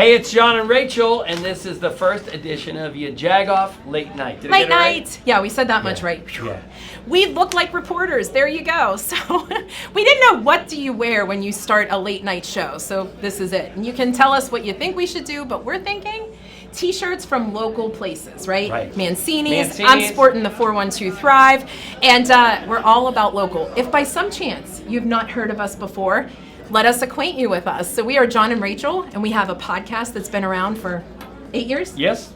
Hey, it's John and Rachel, and this is the first edition of Ya Jagoff Late Night. Did I Late get it right? night. Yeah, we said that much right. Yeah. We look like reporters. There you go. So we didn't know what do you wear when you start a late night show. So this is it. And you can tell us what you think we should do, but we're thinking T-shirts from local places, right? Right. Mancini's. I'm sporting the 412 Thrive, and we're all about local. If by some chance you've not heard of us before, let us acquaint you with us. So we are John and Rachel, and we have a podcast that's been around for 8 years. Yes.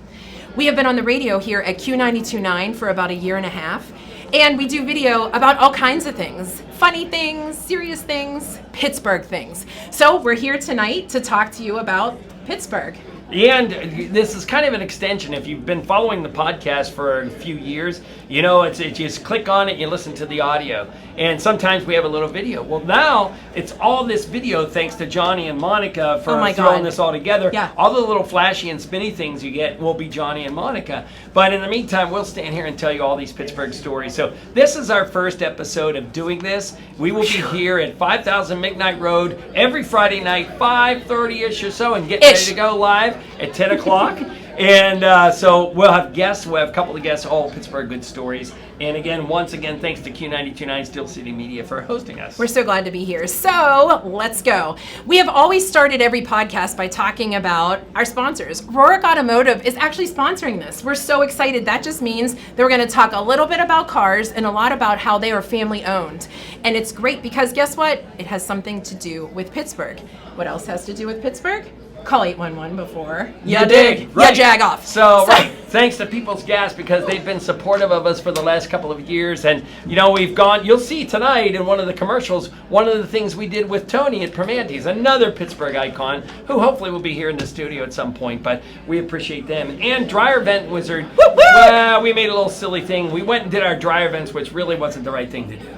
We have been on the radio here at Q92.9 for about a year and a half. And we do video about all kinds of things. Funny things, serious things, Pittsburgh things. So we're here tonight to talk to you about Pittsburgh. And this is kind of an extension. If you've been following the podcast for a few years, you know, it's just click on it, you listen to the audio. And sometimes we have a little video. Well, now it's all this video thanks to Johnny and Monica for throwing this all together. Yeah. All the little flashy and spinny things you get will be Johnny and Monica. But in the meantime, we'll stand here and tell you all these Pittsburgh stories. So this is our first episode of doing this. We will be here at 5000 McKnight Road every Friday night, 5:30-ish or so, and get ready to go live at 10 o'clock. And so we'll have guests. We'll have a couple of guests, all Pittsburgh good stories. And again, once again, thanks to Q92.9 Steel City Media for hosting us. We're so glad to be here. So let's go. We have always started every podcast by talking about our sponsors. Rorick Automotive is actually sponsoring this. We're so excited. That just means that we're going to talk a little bit about cars and a lot about how they are family owned. And it's great because guess what? It has something to do with Pittsburgh. What else has to do with Pittsburgh? Call 811 before you dig. Right. You jag off. So, right. Thanks to People's Gas because they've been supportive of us for the last couple of years. And, you know, we've gone, you'll see tonight in one of the commercials, one of the things we did with Tony at Permante's, another Pittsburgh icon, who hopefully will be here in the studio at some point, but we appreciate them. And Dryer Vent Wizard, well, we made a little silly thing. We went and did our dryer vents, which really wasn't the right thing to do.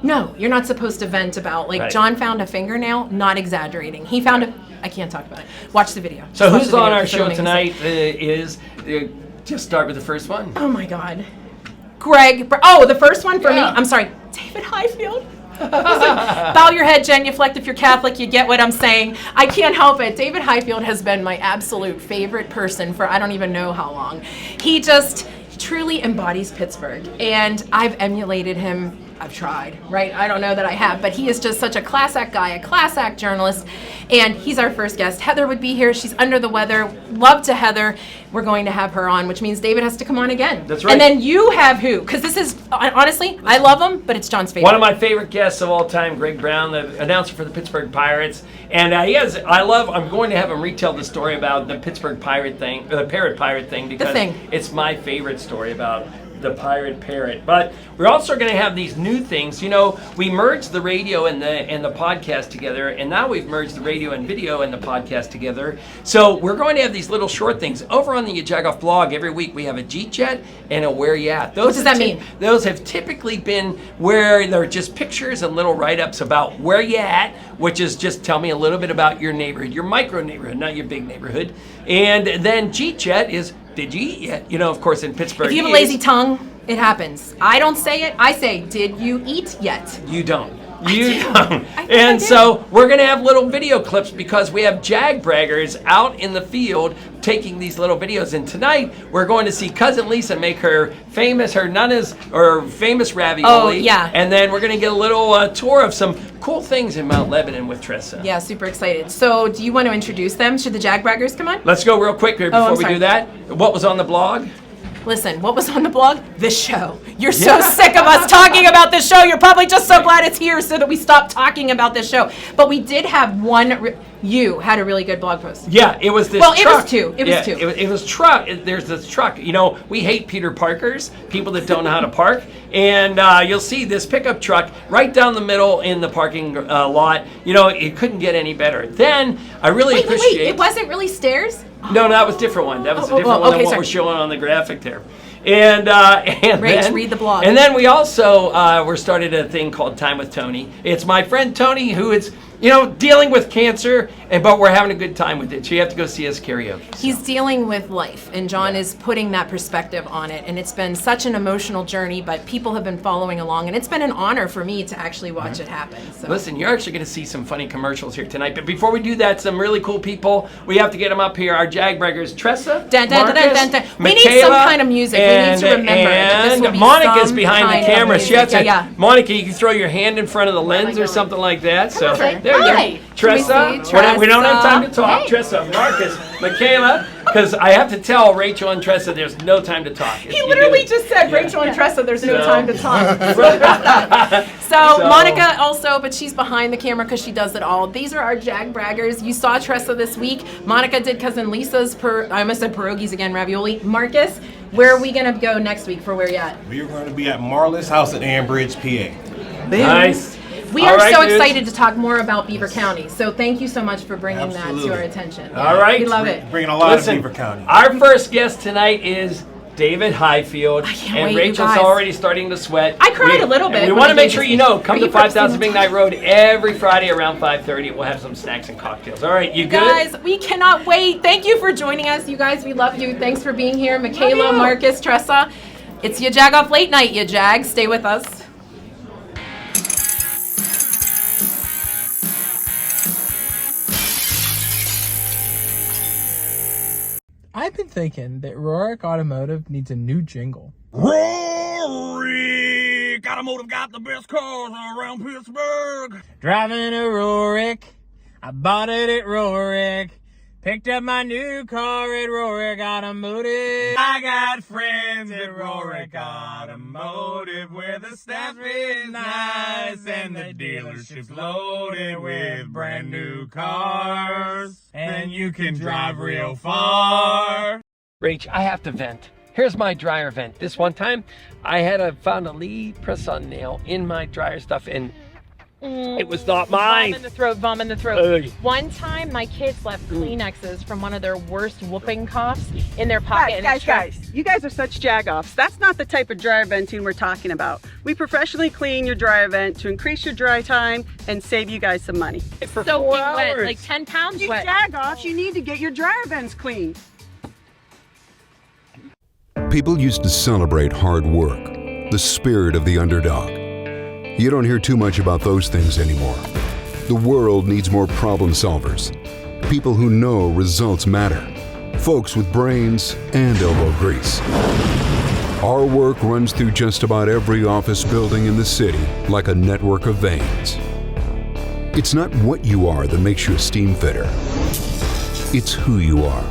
No, you're not supposed to vent about, like, right. John found a fingernail, not exaggerating. He found I can't talk about it. Watch the video. So who's on our show tonight just start with the first one. Oh my God. Greg, the first one for me, I'm sorry, David Highfield. Bow your head, genuflect. If you're Catholic, you get what I'm saying. I can't help it. David Highfield has been my absolute favorite person for I don't even know how long. He just truly embodies Pittsburgh, and I've emulated him. I've tried, right? I don't know that I have, but he is just such a class act guy, a class act journalist, and he's our first guest. Heather would be here. She's under the weather. Love to Heather. We're going to have her on, which means David has to come on again. That's right. And then you have who? Because this is, honestly, I love him, but it's John's favorite. One of my favorite guests of all time, Greg Brown, the announcer for the Pittsburgh Pirates. And I'm going to have him retell the story about the Pittsburgh Pirate thing, the Parrot Pirate thing, because it's my favorite story about the pirate parrot. But we're also going to have these new things. You know, we merged the radio and the podcast together, and now we've merged the radio and video and the podcast together. So we're going to have these little short things. Over on the Ya Jagoff blog, every week we have a G-Chat and a Where Ya At. What does that mean? Those have typically been where they're just pictures and little write-ups about where you at, which is just tell me a little bit about your neighborhood, your micro neighborhood, not your big neighborhood. And then G-Chat is, did you eat yet? You know, of course, in Pittsburgh. If you have a lazy tongue, it happens. I don't say it. I say, did you eat yet? You don't. You don't. And so we're going to have little video clips because we have Jag braggers out in the field taking these little videos. And tonight we're going to see Cousin Lisa make her famous ravioli. Oh, yeah. And then we're going to get a little tour of some cool things in Mount Lebanon with Tressa. Yeah, super excited. So do you want to introduce them? Should the Jag braggers come on? Let's go real quick before we do that. What was on the blog? Listen, what was on the blog? This show. You're so sick of us talking about this show. You're probably just so glad it's here so that we stop talking about this show. But we did have one. You had a really good blog post. Yeah, it was this truck. It was two. It was two. It was truck. There's this truck. You know, we hate Peter Parkers, people that don't know how to park. And you'll see this pickup truck right down the middle in the parking lot. You know, it couldn't get any better. Then I really appreciate. Wait, it wasn't really stairs? No, that was a different one. That was a different one than what we're showing on the graphic there. And Rach, read the blog. And then we also we started a thing called Time with Tony. It's my friend Tony who is, you know, dealing with cancer but we're having a good time with it. So you have to go see us karaoke. So. He's dealing with life, and John is putting that perspective on it. And it's been such an emotional journey, but people have been following along, and it's been an honor for me to actually watch it happen. So. Listen, you're actually going to see some funny commercials here tonight. But before we do that, some really cool people. We have to get them up here. Our Jagbraggers, Tressa, Marcus, we need some kind of music. We need to remember that this will be Monica's behind the camera. She has to. Yeah. Monica, you can throw your hand in front of the lens or something like that. So there you go. Tressa, we don't have time to talk. Hey. Tressa, Marcus, Michaela, because I have to tell Rachel and Tressa there's no time to talk. He literally just said, Rachel and Tressa, there's no time to talk. So Monica also, but she's behind the camera because she does it all. These are our Jagbraggers. You saw Tressa this week. Monica did Cousin Lisa's, I almost said pierogies again, ravioli. Marcus, where are we going to go next week for where you at? We are going to be at Marla's house in Ambridge, PA. Nice. We are so excited to talk more about Beaver County. So thank you so much for bringing that to our attention. All right. We love it. Bringing a lot of Beaver County. Our first guest tonight is David Highfield. And Rachel's already starting to sweat. I cried a little bit. We want to make sure you know, come to 5000 Big Night Road every Friday around 5:30. We'll have some snacks and cocktails. All right, you good? Guys, we cannot wait. Thank you for joining us. You guys, we love you. Thanks for being here. Michaela, Marcus, Tressa. It's your Jag Off Late Night, you Jags. Stay with us. I've been thinking that Rorick Automotive needs a new jingle. Rorick Automotive got the best cars around Pittsburgh. Driving a Rorick, I bought it at Rorick. Picked up my new car at Rorick Automotive. I got friends at Rorick Automotive where the staff is nice and the dealership's loaded with brand new cars. And you can drive real far. Rach, I have to vent. Here's my dryer vent. This one time, I found a Lee press-on nail in my dryer stuff, and it was not mine. Vom in the throat. One time, my kids left Kleenexes from one of their worst whooping coughs in their pocket. Guys, you guys are such jag-offs. That's not the type of dryer venting we're talking about. We professionally clean your dryer vent to increase your dry time and save you guys some money. For so 4 hours. Wet, like 10 pounds you wet. Jag-offs, you need to get your dryer vents cleaned. People used to celebrate hard work, the spirit of the underdog. You don't hear too much about those things anymore. The world needs more problem solvers. People who know results matter. Folks with brains and elbow grease. Our work runs through just about every office building in the city like a network of veins. It's not what you are that makes you a steam fitter. It's who you are.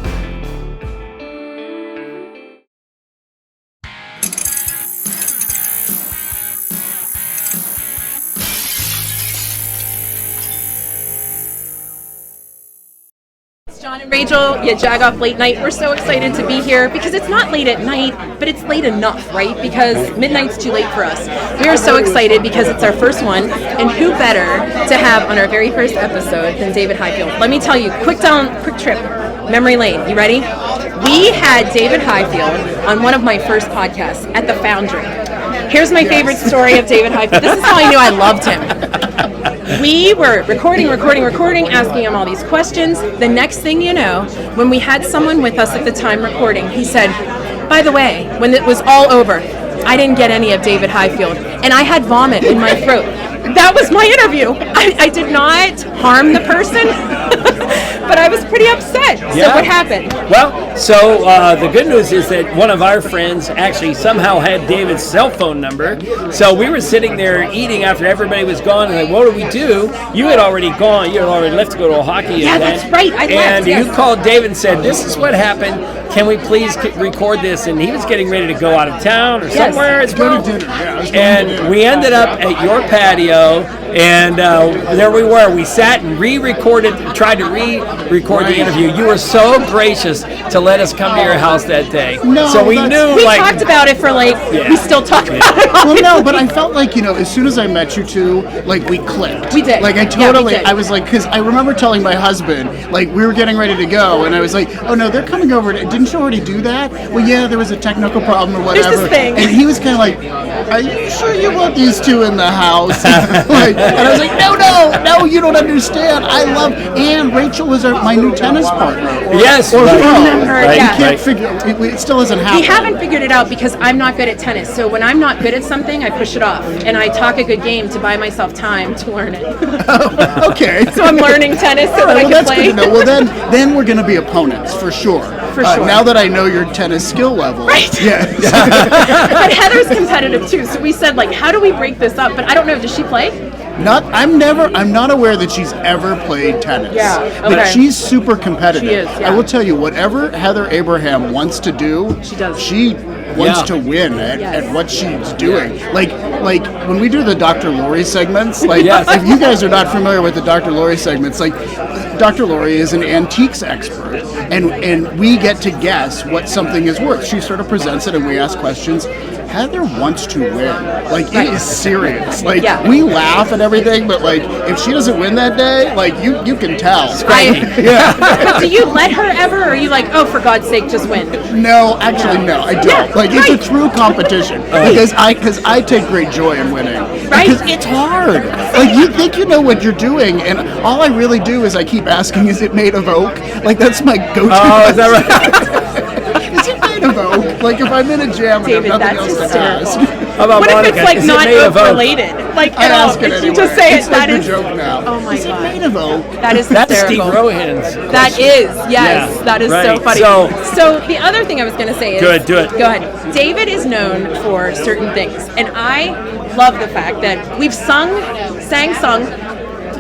John and Rachel, you Jag Off Late Night. We're so excited to be here because it's not late at night, but it's late enough, right? Because midnight's too late for us. We are so excited because it's our first one, and who better to have on our very first episode than David Highfield? Let me tell you, quick trip, memory lane. You ready? We had David Highfield on one of my first podcasts at the Foundry. Here's my favorite story of David Highfield. This is how I knew I loved him. We were recording, asking him all these questions. The next thing you know, when we had someone with us at the time recording, he said, by the way, when it was all over, I didn't get any of David Highfield, and I had vomit in my throat. That was my interview. I did not harm the person, but I was pretty upset. Yeah. So what happened? Well, so the good news is that one of our friends actually somehow had David's cell phone number. So we were sitting there eating after everybody was gone, and like, what do we do? You had already gone. You had already left to go to a hockey event. That's right. I left. And you called David and said, this is what happened. Can we please record this? And he was getting ready to go out of town or somewhere as well. And we ended up at your patio, and there we were. We sat and tried to re-record the interview. You were so gracious to let us come to your house that day. So we knew, we talked about it for we still talk about it. Well, no, but I felt like, as soon as I met you two, we clicked. We did. I was like, because I remember telling my husband, we were getting ready to go, and I was like, oh no, they're coming over. Didn't didn't you already do that? Well, yeah, there was a technical problem or There's whatever. this thing. And he was kind of like, are you sure you want these two in the house? Like, and I was like, no, you don't understand. I love, and Rachel was my new tennis partner. Yes, Or right. pro. Remember, Right. yeah. We can't figure it still hasn't happened. We haven't figured it out because I'm not good at tennis. So when I'm not good at something, I push it off. And I talk a good game to buy myself time to learn it. Okay. So I'm learning tennis so that I Well, can that's play. good to know. Well, then we're going to be opponents for sure. For sure. Now that I know your tennis skill level. Right. Yeah. But Heather's competitive too. So we said, like, how do we break this up? But I don't know. Does she play? I'm not aware that she's ever played tennis. Yeah, But okay. she's super competitive. She is, yeah. I will tell you, whatever Heather Abraham wants to do, She does. She wants Yeah. to win at Yes. what she's doing. Like when we do the Dr. Lori segments, like Yes. if you guys are not familiar with the Dr. Lori segments, like Dr. Lori is an antiques expert, and we get to guess what something is worth. She sort of presents it and we ask questions. Heather wants to win. Like, it is serious. Like, Yeah. we laugh and everything, but like, if she doesn't win that day, like, you can tell. Yeah. But do you let her ever, or are you like, oh, for God's sake, just win? No, actually, no, I don't. Yeah, Like, it's a right. true competition because I take great joy in winning. Right. Because it's hard. Like, you think you know what you're doing, and all I really do is I keep asking, is it made of oak? Like, that's my go-to. Oh, is that right? Is it made of oak? Like, if I'm in a jam and David, I have nothing that's else to ask. hysterical. How about What if Monica? it's like Is it not made of oak oak? related? Like, I at all. ask it If anyway. you just say It's it, like that the is. joke now. Oh my Is it God. made of oak? That is That's Steve hysterical. Rohan's. That is, yes, Yeah, that is so right. funny. So- the other thing I was going to say is, Good, do it. Go ahead. David is known for certain things, and I love the fact that we've sang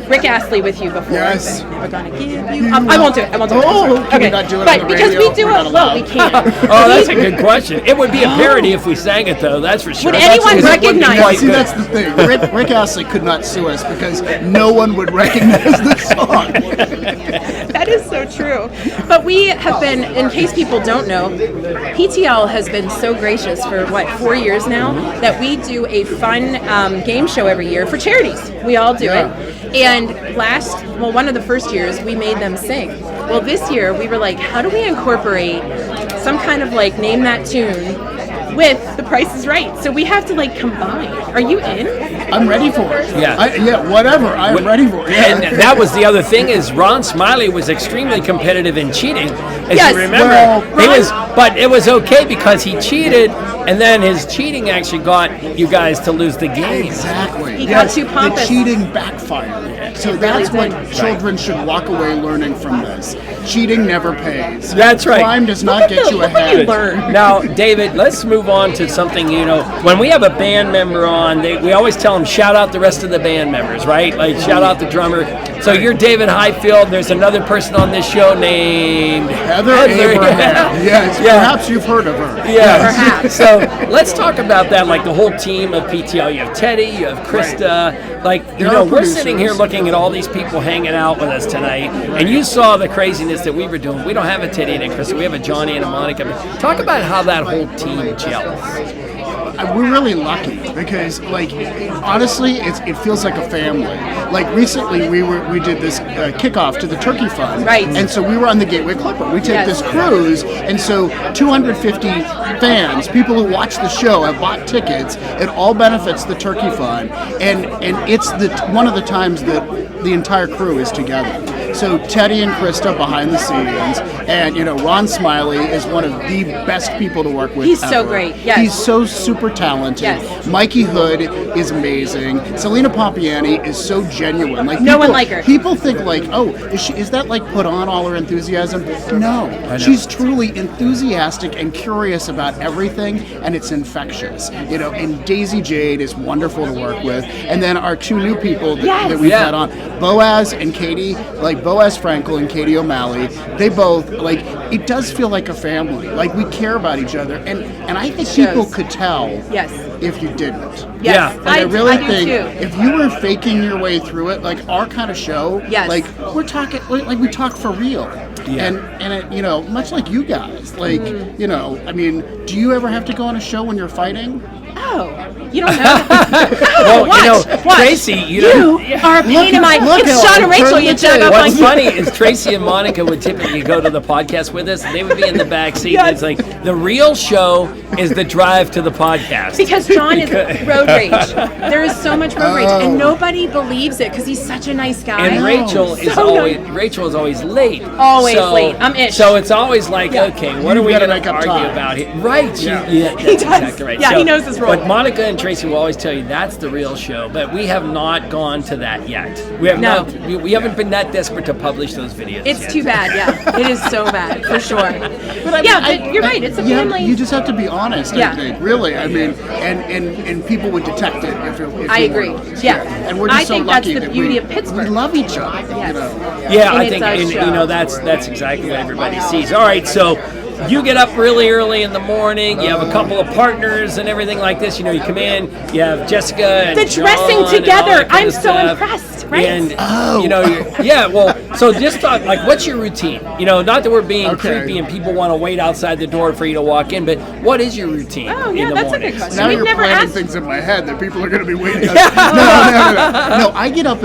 Rick Astley with you before. Yes. Never gonna give you. I won't do it. I won't do it. Oh, can we okay. not do it on but the because radio? we do We're not it, well, we allowed. can. Oh, that's a good question. It would be a parody if we sang it, though. That's for sure. Would anyone Because it would be recognize- quite See, good. that's the thing. Rick Astley could not sue us because no one would recognize the song. That is so true. But we have been, in case people don't know, PTL has been so gracious for 4 years now that we do a fun game show every year for charities. We all do it. And one of the first years we made them sing. Well, this year we were like, how do we incorporate some kind of like name that tune with The Price is Right? So we have to like combine. Are you in? I'm ready for it. Yeah. Whatever. I'm ready for it. Yeah. And that was the other thing is Ron Smiley was extremely competitive in cheating, as Yes. you remember. Well, But it was okay because he cheated, and then his cheating actually got you guys to lose the game. Exactly. He got too pompous. The cheating backfired. So that's really what did. children should walk away learning from this. Cheating never pays. That's right. Crime does not get you Look what you ahead. learn. Now, David, let's move on to something, when we have a band member on, we always tell them, shout out the rest of the band members, right? Like, shout out the drummer. So you're David Highfield. There's another person on this show named Heather Abraham. Yes, Yeah. perhaps you've heard of her. Yeah. Perhaps. So let's talk about that, like the whole team of PTL. You have Teddy, you have Krista. Like, They're our we're sitting here producers. looking at all these people hanging out with us tonight, and you saw the craziness that we were doing. We don't have a Teddy and a Krista. We have a Johnny and a Monica. Talk about how that whole team gels. We're really lucky because, like, honestly, it feels like a family. Like recently, we did this kickoff to the Turkey Fund, Right. And so we were on the Gateway Clipper. We take Yes. this cruise, and so 250 fans, people who watch the show, have bought tickets. It all benefits the Turkey Fund, and it's one of the times that the entire crew is together. So Teddy and Krista behind the scenes, and Ron Smiley is one of the best people to work with. He's so ever. great, yes. He's so super talented. Yes. Mikey Hood is amazing. Selena Pompiani is so genuine. Like No one people- like her. People think like, oh, is that like put on all her enthusiasm? No, she's truly enthusiastic and curious about everything, and it's infectious. And Daisy Jade is wonderful to work with. And then our two new people that we've Yeah. had on, Boaz and Katie, like Boaz Frankel and Katie O'Malley. They both like. It does feel like a family. Like we care about each other, and I think people shows. could tell Yes. if you didn't. Yes. Yeah. And I really do think too. if you were faking your way through it, like our kind of show, Yes. like we're talking, like we talk for real. Yeah. And it, much like you guys, like, I mean, do you ever have to go on a show when you're fighting? Oh, you don't know? Well, watch. Tracy, You are a pain in my. look It's how Sean and Rachel. turn You the jug up What's on. funny is Tracy and Monica would typically go to the podcast with us, and they would be in the back seat. And it's like the real show is the drive to the podcast. Because John is road rage. There is so much road rage, and nobody believes it because he's such a nice guy. And Rachel is always late. Always late. I'm ish. So it's always like, okay, what are we gotta going make to up argue time. about here? Right. That's does. exactly right. Yeah, he knows his role. But Monica and Tracy will always tell you that's the real show. But we have not gone to that yet. We have No. not. We haven't been that desperate to publish those videos. It's yet. too bad. Yeah, it is so bad for sure. But you're right. It's a family. You just have to be honest. Yeah. I think, really. I mean, and people would detect it if I you agree. were. Yeah. And we're just I so think that's lucky the that beauty we, of Pittsburgh. we love each other. Yes. You know. Yeah, And I it's think, our and, show. that's exactly what everybody sees. All right, so you get up really early in the morning. You have a couple of partners and everything like this. You know, you come in. You have Jessica and The John dressing and all together, that kind I'm of so stuff. impressed, right? And so just talk like, what's your routine? You know, not that we're being Okay. creepy and people want to wait outside the door for you to walk in, but what is your routine Oh, in yeah, the that's a morning? good question. Now We've you're never planning asked. things in my head that people are going to be waiting. No. No, I get up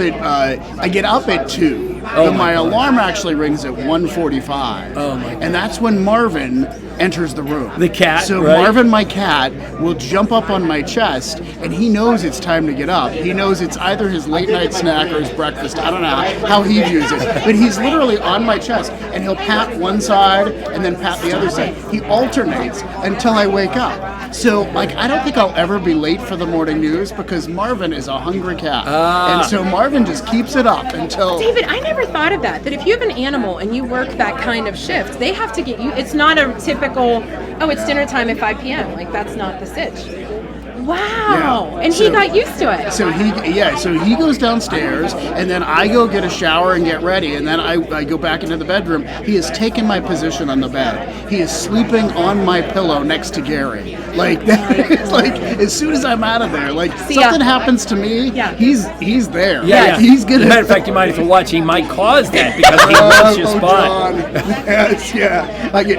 at 2. Oh, But my my God. alarm actually rings at 1:45. Oh, my God. And that's when Marvin enters the room. The cat, So right? Marvin, my cat, will jump up on my chest, and he knows it's time to get up. He knows it's either his late night snack or his breakfast. I don't know how he views it, but he's literally on my chest, and he'll pat one side and then pat the other side. He alternates until I wake up. So, like, I don't think I'll ever be late for the morning news because Marvin is a hungry cat, and so Marvin just keeps it up until. David, I never thought of that. That if you have an animal and you work that kind of shift, they have to get you. It's not a typical, oh, it's dinner time at 5 p.m. Like, that's not the sitch. Wow. Yeah. And he So- got used to it. So he goes downstairs, and then I go get a shower and get ready, and then I go back into the bedroom. He has taken my position on the bed. He is sleeping on my pillow next to Gary. Like that is like as soon as I'm out of there, like something happens to me, he's there. Yeah. He's gonna. As a matter of fact, you might have to watch. He might cause that because he loves your spot. John. Yes, yeah. I get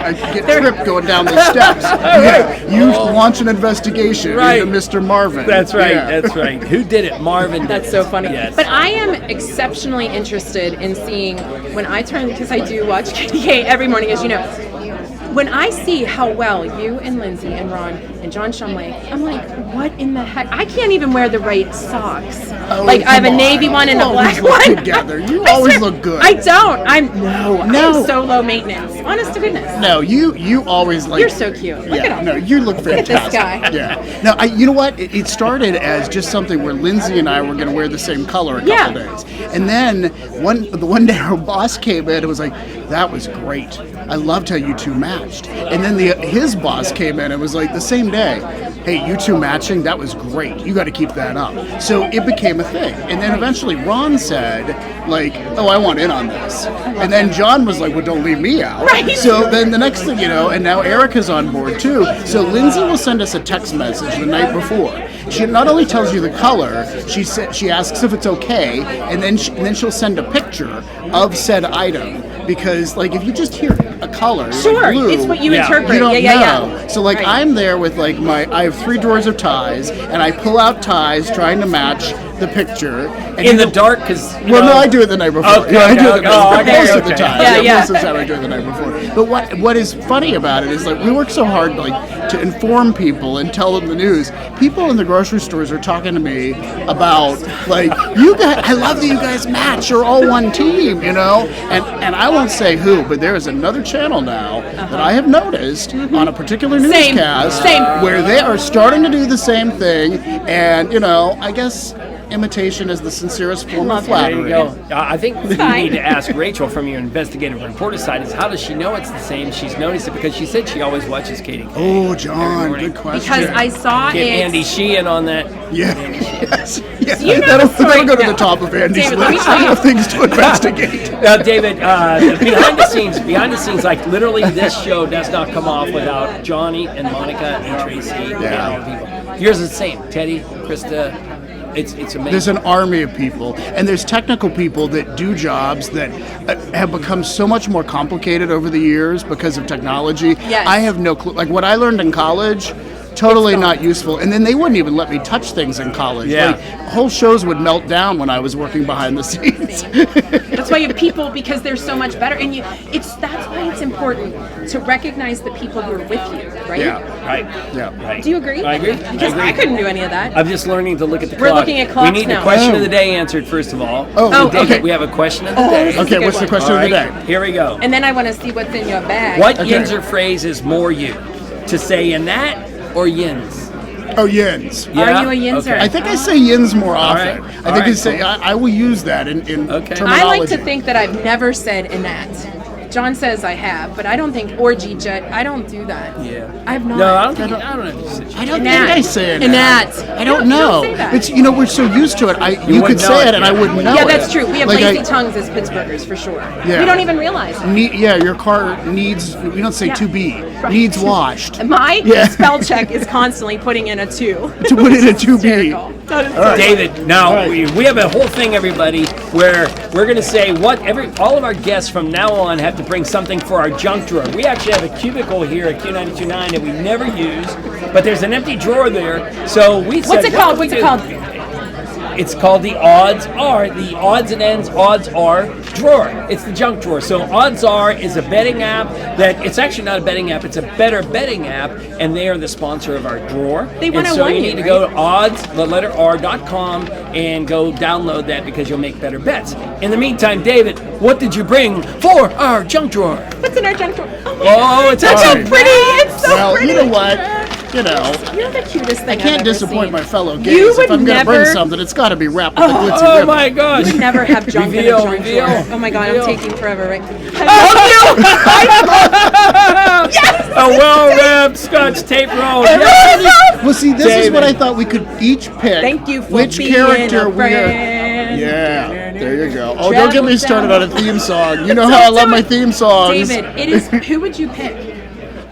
tripped going down the steps. Yeah, you launch an investigation Right. into Mr. Marvin. That's right. Yeah. That's right. Who did it? Marvin did That's it. so funny. Yes. But I am exceptionally interested in seeing when I turn, because I do watch KDK every morning, as you know. When I see how well you and Lindsay and Ron and John Shumway, I'm like, what in the heck? I can't even wear the right socks. Like, I have a come navy on. one and You a black always look one. together. You I always swear, look good. I don't. I'm No. so low maintenance. Honest to goodness. No, you always like. You're so cute. Look at Yeah, him. no, you look Look at fantastic. this guy. Yeah. No, you know what? It started as just something where Lindsay and I were going to wear the same color a couple days, and then one day our boss came in and was like, "That was great. I loved how you two matched." And then his boss came in and was like, the same day, "Hey, you two matching? That was great. You got to keep that up." So it became a thing, and then eventually Ron said, like, "Oh, I want in on this," and then John was like, "Well, don't leave me out." Right. So then the next thing you know, and now Erica's on board too. So Lindsay will send us a text message the night before. She not only tells you the color, she asks if it's okay, and then she'll send a picture of said item. Because, like, if you just hear a color, Sure, like blue, it's what you Yeah. interpret. you don't yeah. know. So, like, Right. I'm there with, like, I have 3 drawers of ties, and I pull out ties trying to match the picture. And In the dark, because well, no, I do it the night before. Okay, Yeah, I do it okay, the night okay, before. Most of okay. the time. Yeah. Most of the time I do it the night before. But what is funny about it is, like, we work so hard, like, to inform people and tell them the news. People in the grocery stores are talking to me about, like, you guys, I love that you guys match. You're all one team, you know? And I won't say who, but there is another channel now that I have noticed on a particular Same. newscast Same. where they are starting to do the same thing. And, you know, I guess imitation is the sincerest form of There flattery. you go. I think you fine. need to ask Rachel from your investigative reporter side is how does she know it's the same? She's noticed it because she said she always watches Katie. Oh, John, morning. good question. Because I saw Get it. Andy Sheehan on that. Yeah. Yes. Yeah. You know that'll, the story- that'll go to no. the top of Andy's David, let me list tell you. of things to investigate. David, behind the scenes, like literally, this show does not come off without Johnny and Monica and Tracy and all the people. Yours is the same. Teddy, Krista. It's amazing. There's an army of people, and there's technical people that do jobs that have become so much more complicated over the years because of technology. Yes. I have no clue. Like what I learned in college, totally It's not gone. useful. And then they wouldn't even let me touch things in college. Yeah. Like, whole shows would melt down when I was working behind the scenes. That's why you have people, because they're so much better, and that's why it's important to recognize the people who are with you, right? Yeah. Right. Yeah. Right. Do you agree? I agree. Because I couldn't do any of that. I'm just learning to look at the We're clock. looking at clocks We need now. the question of the day answered first of all. Oh, So, David, okay. we have a question of the day. this is a Okay, good what's the one. question All of the right, day? here we go. And then I want to see what's in your bag. What Okay. yins or phrase is more you? To say in that or yins? Oh, yins. Yeah? Are you a yinzer? Okay. I think I say yins more often. right. I All think right, I say cool. I will use that in Okay. terminology. I like to think that I've never said Annette. John says I have, but I don't think, or G-Jet, I don't do that. Yeah. I have not. No, I don't have to say. I don't Annette. think I say it. Annette. I don't No, you know. don't say that. It's we're so used to it. You wouldn't could know say it, it and I yeah. wouldn't know Yeah, it. that's true. We have Like lazy tongues as Pittsburghers for sure. Yeah. We don't even realize it. Yeah, your car needs. We don't say Yeah. to be. Right. Needs washed. My Yeah. spell check is constantly putting in a 2. To put in a to be. Hysterical. David, now we have a whole thing, everybody, where we're going to say all of our guests from now on have to bring something for our junk drawer. We actually have a cubicle here at Q929 that we never use, but there's an empty drawer there. So we said, What's it called? what What's do it we called? do? It's called the odds and ends odds are drawer. It's the junk drawer. So odds are is a betting app that it's actually not a betting app. It's a better betting app, and they are the sponsor of our drawer. They and 101 so you you, need to right? go to odds, the letter R.com, and go download that because you'll make better bets. In the meantime, David, what did you bring for our junk drawer? What's in our junk drawer? Oh, it's That's all so right. pretty. It's so Well, pretty. you know what? You know, You're the cutest thing I can't I've ever disappoint seen. my fellow You gays. would If I'm going to bring never- something, it's got to be wrapped with a glitzy Oh ribbon. my gosh! You would never have junk Reveal, in a junk reveal, drawer. Oh my god, reveal. I'm taking forever, right? A well-wrapped Scotch tape roll. Well, see, this is what I David. thought we could each pick. Thank you for which being character a we are. friend. Yeah, there you go. Oh, don't get me started down. on a theme song. You know how I love my theme songs. David, it is. Who would you pick?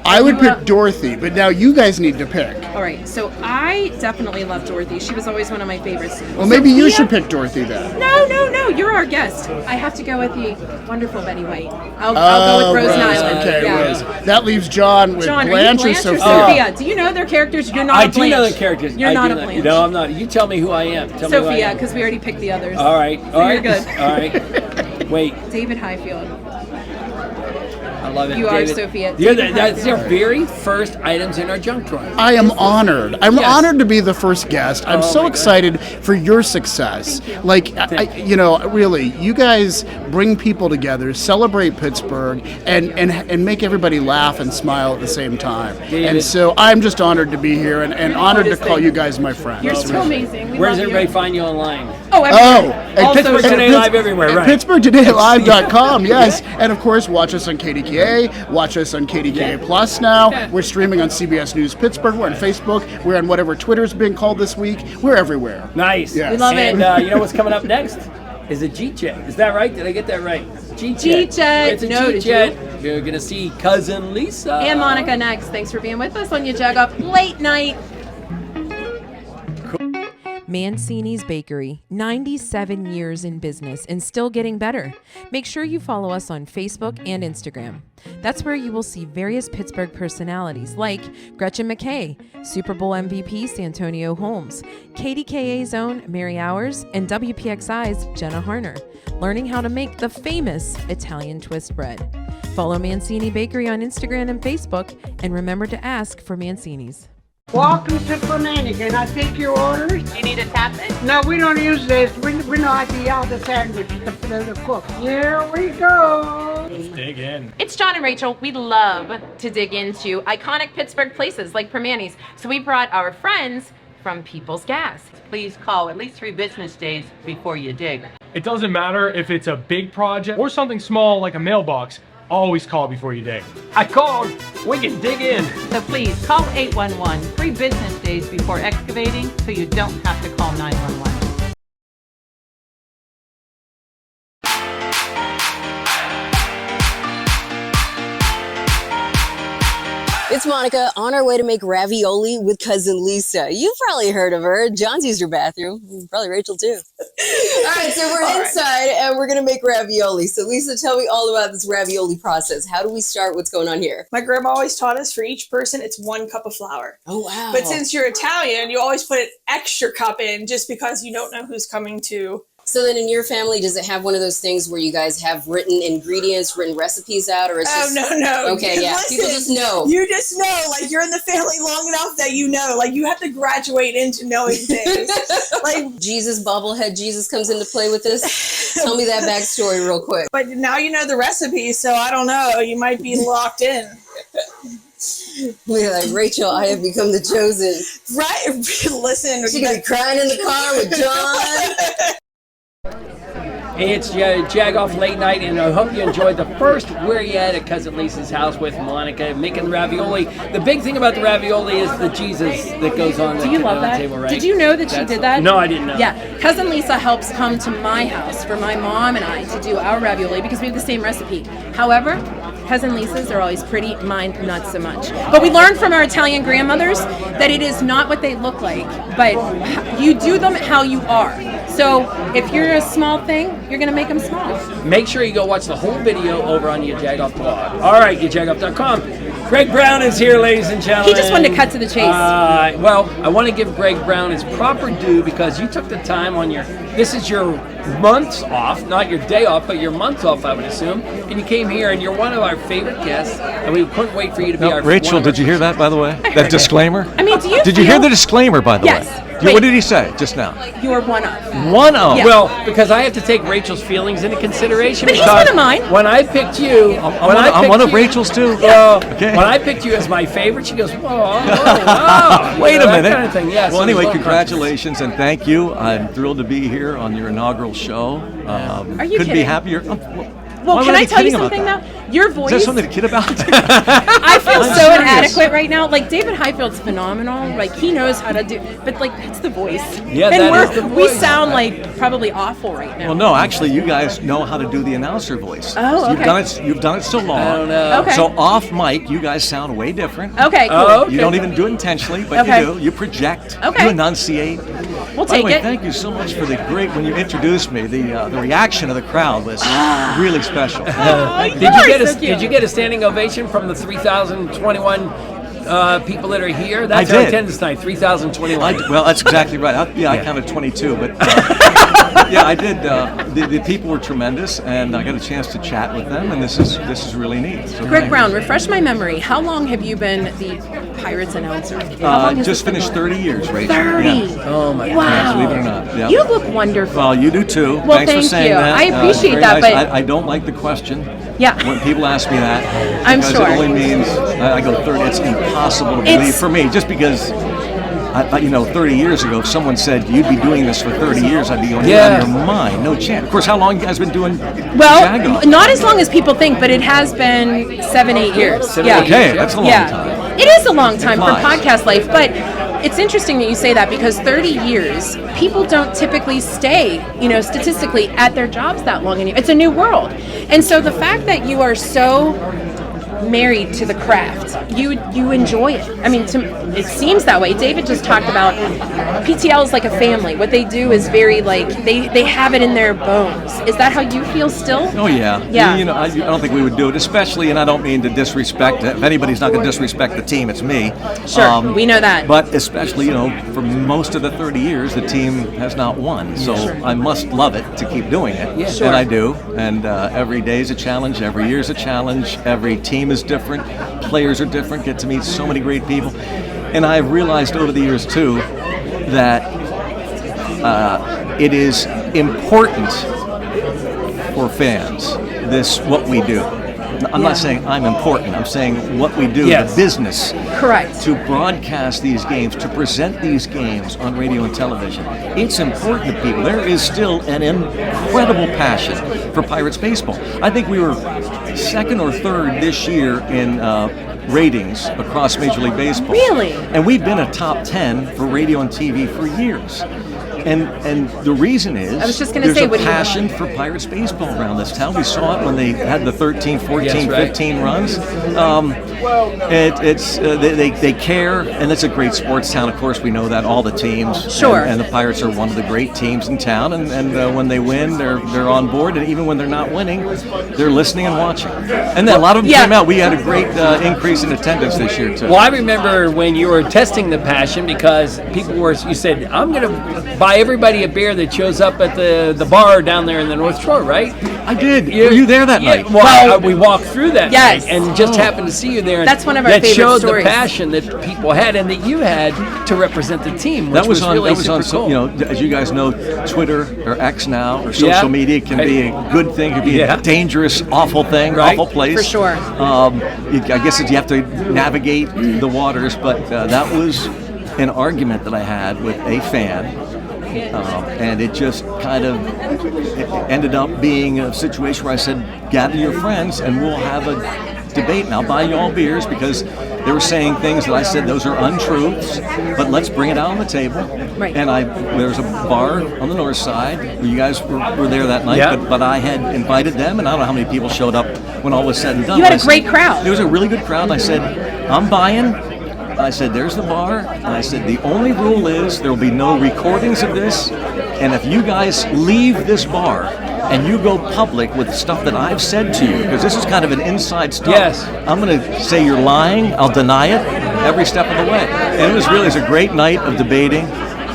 I would you, pick Dorothy, but now you guys need to pick. All right, so I definitely love Dorothy. She was always one of my favorites. Well, maybe you Sophia- should pick Dorothy then. No. You're our guest. I have to go with the wonderful Betty White. I'll go with Rose Nyland. Okay, Yeah. Rose. That leaves John with John, Blanche, are you Blanche or Sophia. Sophia? Do you know their characters? You're not I a do Blanche. know the characters. You're I not do a know- Blanche. No, I'm not. You tell me who I am. Tell me who I Sophia, am. because we already picked the others. All right. All So you're right. good. All right. Wait. David Highfield. I love it. You are David. Sophia. That's your very first items in our junk drawer. I am honored. I'm Yes. honored to be the first guest. I'm Oh so my excited for your success. Like, really, you guys bring people together, celebrate Pittsburgh, and make everybody laugh and smile at the same time. David. And so I'm just honored to be here and honored to cutest call thing. you guys my friends. You're so amazing. We Where does love everybody you. find you online? Oh, Oh, everywhere. and Also, Pittsburgh Today Live everywhere, right? PittsburghTodayLive.com, yes. And of course, watch us on KDKA, watch us on KDKA Plus now. We're streaming on CBS News Pittsburgh. We're on Facebook. We're on whatever Twitter's being called this week. We're everywhere. Nice. Yes. We love it. And you know what's coming up next? Is a G-Jet. Is that right? Did I get that right? G-Jet. G-Jet. It's a No, did G-Jet. You're going to see Cousin Lisa. And Monica next. Thanks for being with us on your Jug Up Late Night. Mancini's Bakery, 97 years in business and still getting better. Make sure you follow us on Facebook and Instagram. That's where you will see various Pittsburgh personalities like Gretchen McKay, Super Bowl MVP Santonio Holmes, KDKA's own Mary Hours, and WPXI's Jenna Harner, learning how to make the famous Italian twist bread. Follow Mancini Bakery on Instagram and Facebook, and remember to ask for Mancini's. Welcome to Fernandes. Can I take your orders? You need a tap it? No, we don't use this. We know how to yell the sandwich to cook. Here we go. Dig in. It's John and Rachel. We love to dig into iconic Pittsburgh places like Permanis. So we brought our friends from People's Gas. Please call at least 3 business days before you dig. It doesn't matter if it's a big project or something small like a mailbox. Always call before you dig. I called. We can dig in. So please call 811 3 business days before excavating so you don't have to call 911. It's Monica on our way to make ravioli with cousin Lisa. You've probably heard of her. John's used her bathroom. Probably Rachel too. All right, so we're inside and we're going to make ravioli. So Lisa, tell me all about this ravioli process. How do we start? What's going on here? My grandma always taught us for each person, it's 1 cup of flour. Oh, wow. But since you're Italian, you always put an extra cup in just because you don't know who's coming to. So then in your family, does it have one of those things where you guys have written ingredients, written recipes out, or it's just... no. Okay, yeah. Listen, people just know. You just know, like, you're in the family long enough that you know. Like, you have to graduate into knowing things. Like, Jesus bobblehead, Jesus comes into play with this. Tell me that backstory real quick. But now you know the recipe, so I don't know. You might be locked in. We're like, Rachel, I have become the chosen. Right? Listen. She's going to be crying in the car with John. Hey, it's Jagoff Late Night, and I hope you enjoyed the first Where You At Cousin Lisa's house with Monica making ravioli. The big thing about the ravioli is the Jesus that goes on the table, right? Did you know that she did that? No, I didn't know. Yeah, Cousin Lisa helps come to my house for my mom and I to do our ravioli because we have the same recipe. However, Cousin Lisa's are always pretty, mine not so much. But we learned from our Italian grandmothers that it is not what they look like, but you do them how you are. So if you're a small thing, you're going to make them small. Make sure you go watch the whole video over on your Jagoff blog. All right, yourjagoff.com. Greg Brown is here, ladies and gentlemen. He just wanted to cut to the chase. Well, I want to give Greg Brown his proper due because you took the time on this is your months off, not your day off, but your month off, I would assume. And you came here, and you're one of our favorite guests, and we couldn't wait for you to be our Rachel, did you hear that, by the way? That disclaimer? I mean, Did you hear the disclaimer, by the way? Yes. What did he say just now? You are one of. One of? Yeah. Well, because I have to take Rachel's feelings into consideration. But he's one of mine. When I picked you... I'm one of Rachel's too? Well, okay. When I picked you as my favorite, she goes, whoa, wait a minute. Kind of thing. Yeah, well, anyway, congratulations and thank you. I'm thrilled to be here on your inaugural show. Are you couldn't kidding? be happier. Well, can I tell you something though? Your voice. Is that something to kid about? I feel so inadequate right now. Like David Highfield's phenomenal. Like he knows how to do, but like that's the voice. Yeah, and that is the voice. We sound like probably awful right now. Well, no, actually, you guys know how to do the announcer voice. Oh, okay. You've done it so long. I don't know. Okay. So off mic, you guys sound way different. Okay, cool. Oh, okay. You don't even do it intentionally, but Okay. you do. You project. Okay. You enunciate. We'll By take the way, it. thank you so much for the great. When you introduced me, the reaction of the crowd was really special. Did you get a standing ovation from the 3,021 people that are here? That's I our did. attendance tonight, 3,021. Well, that's exactly right. I counted 22, but yeah, I did. The people were tremendous, and I got a chance to chat with them, and this is really neat. So Greg thank Brown, you. refresh my memory. How long have you been the Pirates announcer? How long has Just this been finished going? 30 years, Rachel. 30. Yeah. Oh my Wow. Yeah, believe it or not. Yeah. You look wonderful. Well, you do too. Well, Thanks for thank saying you. that. I appreciate very that, nice. but- I don't like the question. Yeah. When people ask me that, I'm because sure. it only means I go 30. It's impossible to believe for me, just because. 30 years ago, if someone said you'd be doing this for 30 years, I'd be going, you're out of your mind. No chance. Of course, how long you guys been doing Jagoff? Not as long as people think, but it has been 7-8 years. Yeah. Okay, that's a long time. It is a long time for flies. podcast life, but it's interesting that you say that because 30 years, people don't typically stay, statistically at their jobs that long. It's a new world. And so the fact that you are so married to the craft, you enjoy it. I mean, it seems that way. David just talked about PTL is like a family. What they do is very they have it in their bones. Is that how you feel still? Oh yeah. Yeah. I don't think we would do it, especially, and I don't mean to disrespect. If anybody's not going to disrespect the team, it's me. Sure, we know that. But especially, for most of the 30 years, the team has not won. So I must love it to keep doing it, Yeah. and I do. And every day is a challenge. Every year is a challenge. Every team is different. Players are different. Get to meet so many great people, and I've realized over the years too that it is important for fans, what we do. I'm not saying I'm important. I'm saying what we do, Yes. the business. Correct. To broadcast these games, to present these games on radio and television. It's important to people. There is still an incredible passion for Pirates baseball. I think we were second or third this year in ratings across Major League Baseball. Really? And we've been a top 10 for radio and TV for years. And the reaon is I was just gonna say, there's a what do you- passion for Pirates baseball around this town. We saw it when they had the 13, 14, 15 runs. They care, and it's a great sports town. Of course, we know that, all the teams. Sure. And the Pirates are one of the great teams in town, and when they win, they're on board, and even when they're not winning, they're listening and watching. And then a lot of them came out. We had a great increase in attendance this year, too. Well, I remember when you were testing the passion, because you said, I'm going to buy everybody a beer that shows up at the bar down there in the North Shore, right? I did. Were you there that night? Well, we walked through that Yes. night and just happened to see you there. That's one of our that favorite showed stories. the passion that people had and that you had to represent the team, which That was on. really That was on. super cool. You know, as you guys know, Twitter or X now, or social media can be a good thing, can be a dangerous, awful thing, awful place. For sure. I guess you have to navigate the waters, but that was an argument that I had with a fan. And it just kind of ended up being a situation where I said, gather your friends and we'll have a debate, and I'll buy you all beers, because they were saying things that I said those are untruths, but let's bring it out on the table. Right. And there was a bar on the north side where you guys were there that night, but I had invited them, and I don't know how many people showed up when all was said and done. You had But a great crowd. There was a really good crowd. I said, I'm buying. I said, there's the bar. And I said, the only rule is there will be no recordings of this. And if you guys leave this bar and you go public with stuff that I've said to you, because this is kind of an inside stuff, I'm going to say you're lying. I'll deny it every step of the way. And it was a great night of debating.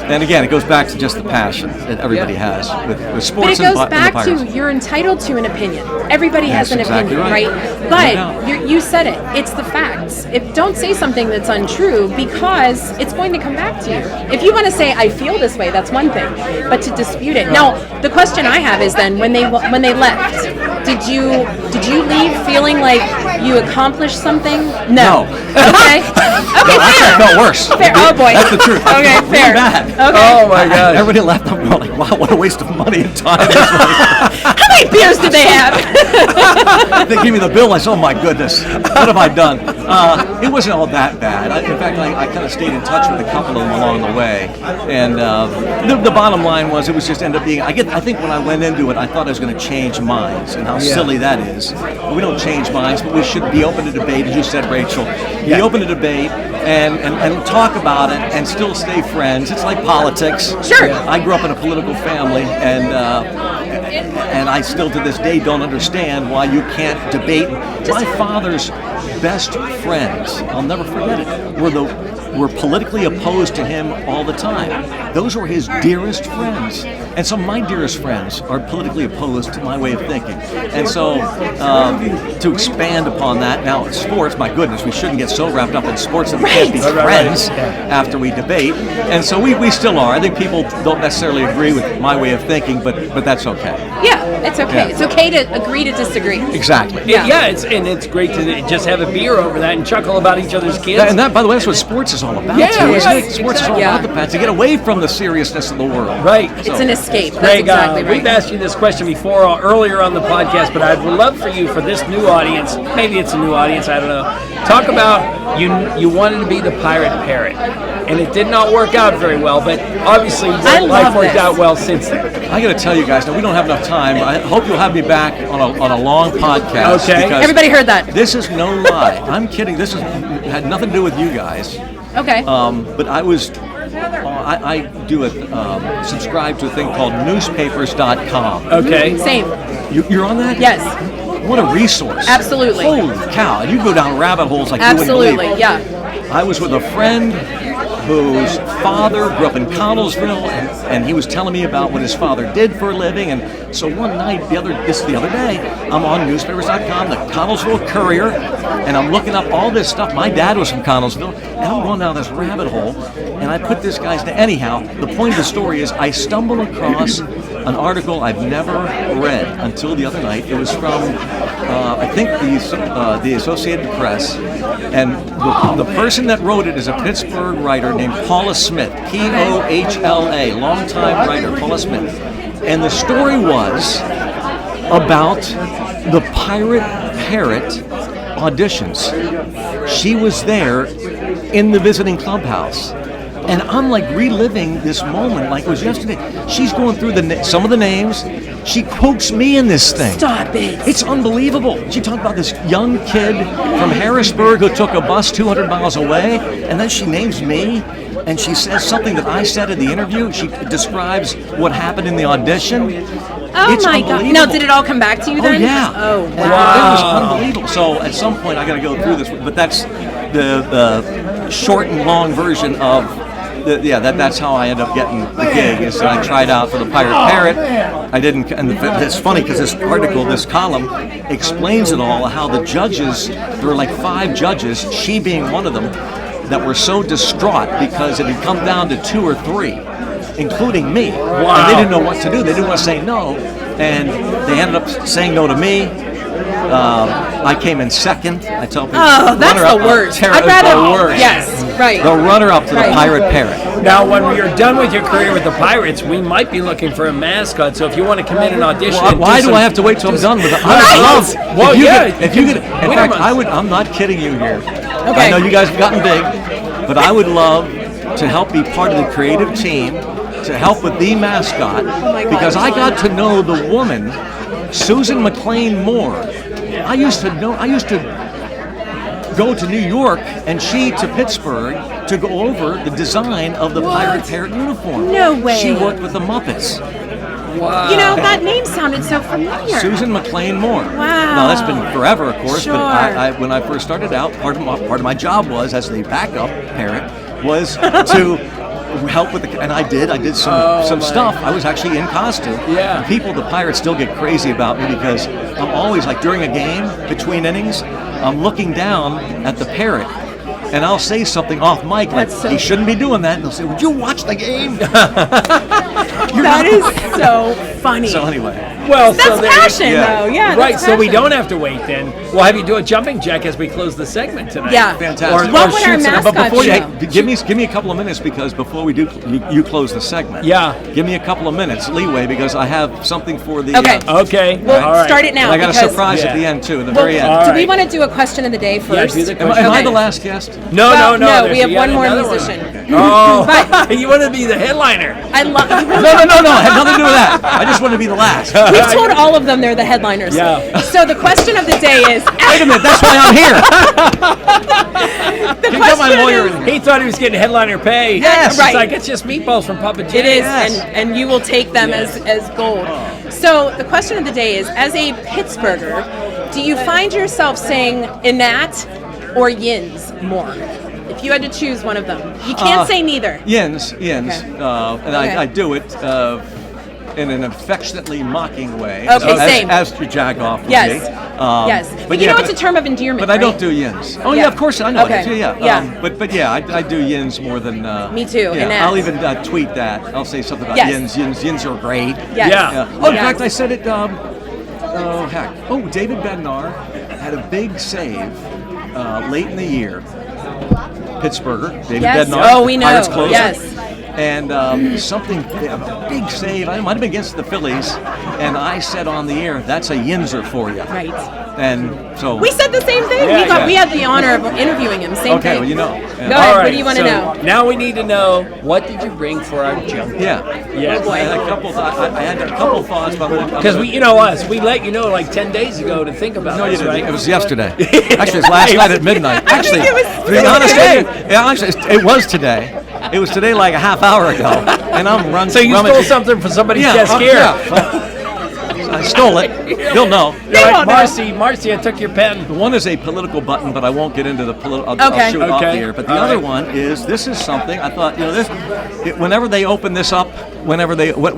And again, it goes back to just the passion that everybody has with sports. But it goes and back the to Pirates. you're entitled to an opinion. Everybody has an That's exactly opinion, right. right? No But you said it. It's the facts. Don't say something that's untrue, because it's going to come back to you. If you want to say I feel this way, that's one thing. But to dispute it. Now, the question I have is then when they left, did you leave feeling like you accomplished something? No. Okay. Okay. No, actually, I felt worse. Fair. Oh boy. That's the truth. Okay. Really Fair. bad. Okay. Oh my God. Everybody left. I'm like, wow, what a waste of money and time. How many beers did they have? They gave me the bill. I said, oh my goodness, what have I done? It wasn't all that bad. In fact, I kind of stayed in touch with a couple of them along the way. And the bottom line was, it was just ended up being, I think when I went into it, I thought I was going to change minds, and how silly that is. We don't change minds, but we should be open to debate, as you said, Rachel. Be open to debate and talk about it and still stay friends. It's like politics. Sure. I grew up in a political family, and I still to this day don't understand why you can't debate. My father's best friends, I'll never forget it, were politically opposed to him all the time. Those were his dearest friends. And some of my dearest friends are politically opposed to my way of thinking. And so to expand upon that, now sports, my goodness, we shouldn't get so wrapped up in sports that we can't be friends after we debate. And so we still are. I think people don't necessarily agree with my way of thinking, but that's okay. Yeah, it's okay. Yeah. It's okay to agree to disagree. Exactly. It's great to just have a beer over that and chuckle about each other's kids. And that, by the way, that's what sports is all about, too, isn't it? Sports is all about the past, to get away from the seriousness of the world. Right. It's an escape. That's Greg, exactly right. we've asked you this question before, earlier on the podcast, but I'd love for you, for this new audience, maybe it's a new audience, I don't know, talk about you wanted to be the Pirate Parrot, and it did not work out very well, but obviously life worked out well since then. I got to tell you guys, now we don't have enough time. I hope you'll have me back on a long podcast. Okay. Because Everybody heard that. This is no lie. I'm kidding. This had nothing to do with you guys. Okay. But I subscribe to a thing called newspapers.com. Okay. Same. You're on that? Yes. What a resource. Absolutely. Holy cow. You go down rabbit holes like Absolutely, you wouldn't believe. yeah. I was with a friend whose father grew up in Connellsville, and he was telling me about what his father did for a living. And so one night, the other day, I'm on newspapers.com, the Connellsville Courier, and I'm looking up all this stuff. My dad was from Connellsville, and I'm going down this rabbit hole, and I put this guy's name. Anyhow, the point of the story is I stumbled across an article I've never read until the other night. It was from, I think, the Associated Press, and the person that wrote it is a Pittsburgh writer named Paula Smith, P-O-H-L-A, longtime writer, Paula Smith. And the story was about the Pirate Parrot auditions. She was there in the visiting clubhouse. And I'm like reliving this moment like it was yesterday. She's going through some of the names. She quotes me in this thing. Stop it. It's unbelievable. She talked about this young kid from Harrisburg who took a bus 200 miles away, and then she names me, and she says something that I said in the interview. She describes what happened in the audition. Oh It's my God. unbelievable. Now, did it all come back to you then? Oh, yeah. Oh, And wow. it was unbelievable. So at some point, I got to go through this, but that's the short and long version of. That's how I ended up getting the gig. Is that I tried out for the Pirate Parrot. I didn't, and it's funny because this article, this column, explains it all. How the judges, there were like 5 judges, she being one of them, that were so distraught because it had come down to 2 or 3, including me. Wow. And they didn't know what to do. They didn't want to say no, and they ended up saying no to me. I came in second. I tell people. Oh, that's the worst. I'd rather. The worst. Yes, right. The runner-up to the Pirate Parrot. Now, when you're done with your career with the Pirates, we might be looking for a mascot. So if you want to come in and audition, Why do I have to wait till I'm done with it? I would love. Well, if you could. In fact, I would. I'm not kidding you here. Okay. I know you guys have gotten big, but I would love to help be part of the creative team to help with the mascot because I got to know the woman, Susan McLean Moore. I used to go to New York and she to Pittsburgh to go over the design of the Pirate Parrot uniform. No way. She worked with the Muppets. Wow. You know, that name sounded so familiar. Susan McLean Moore. Wow. Now that's been forever, of course. Sure. But I, when I first started out, part of my job was as the backup parent was to help with the, and I did some stuff. I was actually in costume. Yeah. And the Pirates still get crazy about me because I'm always like during a game between innings, I'm looking down at the parrot. And I'll say something off mic like, he shouldn't be doing that. And they'll say, would you watch the game? That is so funny. So anyway. Well, that's passion, though. Yeah, right. that's So we passion. don't have to wait then. We'll have you do a jumping jack as we close the segment tonight. Yeah. Fantastic. What would our mascot But before show? give me a couple of minutes because before we do, you close the segment. Yeah. Give me a couple of minutes leeway because I have something for the. Okay. Okay. We'll All right. start it now. I got a because- surprise at the end too, at the Well, very end. All do we right. want to do a question of the day first? do the Am I Okay. the last guest? No, Well, no. no, there's we have yet one more another musician. Oh, But- you want to be the headliner. I love. No. It had nothing to do with that. I just want to be the last. We've told all of them they're the headliners. Yeah. So the question of the day is. Wait a minute. That's why I'm here. The You got my question lawyer is- in He thought he was getting headliner pay. Yes. It's Right. like it's just meatballs from Papa J. It is, Yes. and you will take them as gold. So the question of the day is, as a Pittsburgher, do you find yourself saying Inat or Yins more? If you had to choose one of them, you can't say neither. Yins. Okay. And Okay. I do it in an affectionately mocking way. Okay, as, same. As to jag off with Yes. me. Yes, but you know it's a term of endearment. But I don't right? do yins. Oh Yeah. yeah, of course I know. Okay. Yeah. Yeah. But yeah, I do yins more than. Me too, Yeah, and I'll ads. even tweet that. I'll say something about Yes. yins. Yins are great. Yes. Yeah. Oh, in Yes. fact, I said it. Oh heck. Oh, David Bednar had a big save late in the year. Pittsburgher, David Yes. Bednar. Oh, we know. Pirates closer. Yes. And a big save. I might have been against the Phillies, and I said on the air, "That's a yinzer for you." Right. And so We said the same thing. Yeah, We had the honor of interviewing him. Same okay, thing. well you know. Go ahead. What do you want to so know? Now we need to know, what did you bring for our jump? Yeah. Yes. Oh, boy. I had a couple thoughts, but Because you know us, we let you know like 10 days ago to think about No, you this, didn't. right? It was yesterday. Actually, it's last night at midnight. Actually, it was to be honest with you, yeah, actually, it was today. It was today like a half hour ago, and I'm running. So you stole something from somebody's desk here. Yeah. I stole it. You'll know. You're like, Marcy, I took your pen. The one is a political button, but I won't get into the political. Okay. I'll shoot it off the Okay. air. But the All other right. one is, this is something I thought, whenever they open this up, when are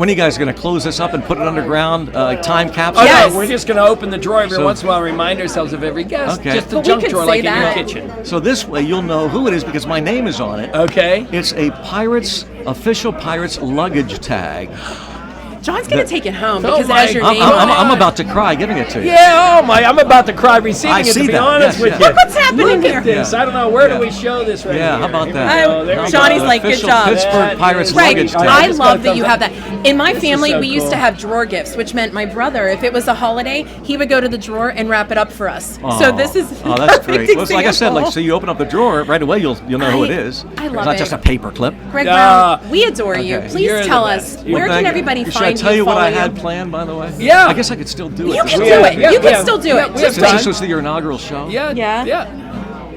you guys going to close this up and put it underground, time capsule? Oh, Yes. no, we're just going to open the drawer every So- once in a while, remind ourselves of every guest. Okay. Just a But we junk could drawer say like in your that. kitchen. So this way you'll know who it is because my name is on it. Okay. It's a official Pirates luggage tag. John's going to take it home Oh because my- as your name on it. I'm about to cry giving it to you. Yeah, oh my, I'm about to cry receiving I it, to see be that. honest Yes, with yes. you. Look what's happening Look here. at this. I don't know, where do we show this right Yeah, here? how about Here we that? go. There we go. Johnny's like, good Official job. Pittsburgh Pirates Greg, luggage I tag. love that you have that. In my This is family, so we used to cool. have drawer gifts, which meant my brother, if it was a holiday, he would go to the drawer and wrap it up for us. So this is Oh, that's perfect great. Well, it's like I said, example. so you open up the drawer right away, you'll know who it is. I love It's not it. just a paper clip. Greg Brown, we adore you. Okay. Please You're tell the us, best. where Well, can thank everybody Should find I you? tell you what follow I had planned, by the way? Yeah. I guess I could still do it. You This can is- do it. yeah, You can yeah. still do Yeah, it. we Just have Since wait. this was your inaugural show, Yeah, Yeah. yeah.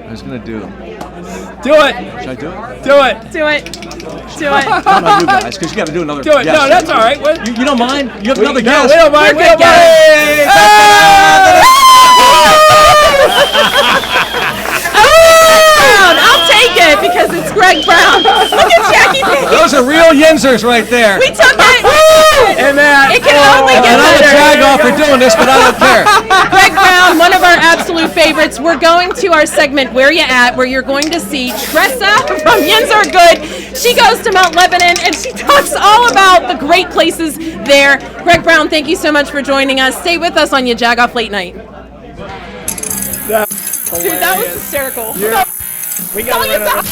I was going to do. Do it. Should I do it? Do it. Do it. Do it. No, not you guys, because you got to do another. Do it. Yes. No, that's all right. What? You don't mind? You have another No, guest. we don't mind. We We're don't good, mind. Brown, I'll take it because it's Greg Brown. Look at Jackie. Those are real Yinzers right there. We took it. And that. It can only get And I'm a better. drag off for doing this, but I don't care. Greg Brown, one of our absolute favorites. We're going to our segment, Where You At, where you're going to see Tressa from Yinzer Good. She goes to Mount Lebanon and she talks all about the great places there. Greg Brown, thank you so much for joining us. Stay with us on your Jagoff Late Night. Dude, that was hysterical. We got another.